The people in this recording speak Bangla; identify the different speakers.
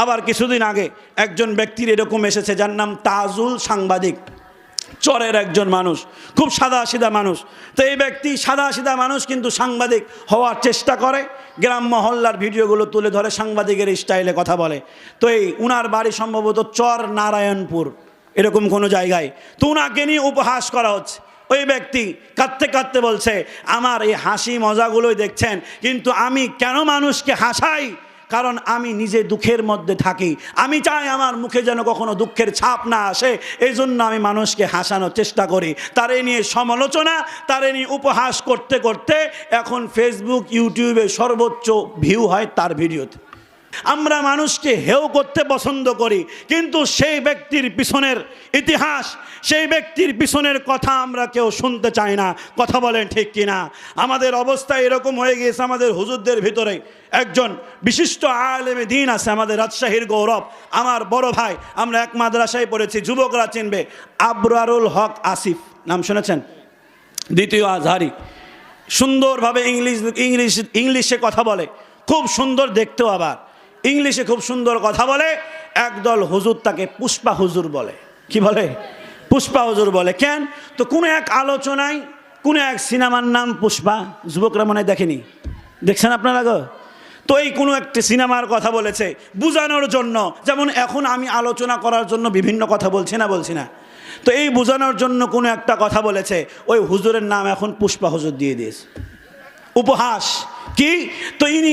Speaker 1: আবার কিছুদিন আগে একজন ব্যক্তির এরকম এসেছে, যার নাম তাজুল, সাংবাদিক, চরের একজন মানুষ, খুব সাদা সিধা মানুষ। তো এই ব্যক্তি সাদা সিধা মানুষ, কিন্তু সাংবাদিক হওয়ার চেষ্টা করে, গ্রাম মহল্লার ভিডিওগুলো তুলে ধরে, সাংবাদিকের স্টাইলে কথা বলে। তো এই উনার বাড়ি সম্ভবত চর নারায়ণপুর এরকম কোনো জায়গায়। তো উনাকে নিয়ে উপহাস করা হচ্ছে। ওই ব্যক্তি কাঁদতে কাঁদতে বলছে, আমার এই হাসি মজাগুলোই দেখছেন, কিন্তু আমি কেন মানুষকে হাসাই? কারণ আমি নিজে দুঃখের মধ্যে থাকি, আমি চাই আমার মুখে যেন কখনো দুঃখের ছাপ না আসে, এই জন্য আমি মানুষকে হাসানোর চেষ্টা করি। তারে নিয়ে সমালোচনা, তারে নিয়ে উপহাস করতে করতে এখন ফেসবুক, ইউটিউবে সর্বোচ্চ ভিউ হয় তার ভিডিওতে। আমরা মানুষকে হেয় করতে পছন্দ করি, কিন্তু সেই ব্যক্তির পিছনের ইতিহাস, সেই ব্যক্তির পিছনের কথা আমরা কেউ শুনতে চাই না। কথা বলেন ঠিক কিনা? আমাদের অবস্থা এরকম হয়ে গিয়েছে। আমাদের হুজুরদের ভিতরে একজন বিশিষ্ট আলেমে দ্বীন আছে, আমাদের রাজশাহীর গৌরব, আমার বড় ভাই। আমরা এক মাদ্রাসায় পড়েছি, যুবকরা চিনবে, আবরারুল হক আসিফ, নাম শুনেছেন? দ্বিতীয় আজহারি, সুন্দরভাবে ইংলিশে কথা বলে, খুব সুন্দর দেখতেও, আবার ইংলিশে খুব সুন্দর কথা বলে। একদল হুজুর তাকে পুষ্পা হুজুর বলে। কি বলে? পুষ্পা হুজুর বলে। কেন? তো কোনো এক আলোচনায় কোনো এক সিনেমার নাম পুষ্পা, যুবকরা মনে দেখেনি, দেখছেন আপনারা গো? তো এই কোনো একটি সিনেমার কথা বলেছে বোঝানোর জন্য, যেমন এখন আমি আলোচনা করার জন্য বিভিন্ন কথা বলছি না, তো এই বোঝানোর জন্য কোনো একটা কথা বলেছে, ওই হুজুরের নাম এখন পুষ্পা হুজুর দিয়ে দিয়েছে। উপহাস কি? তো ইনি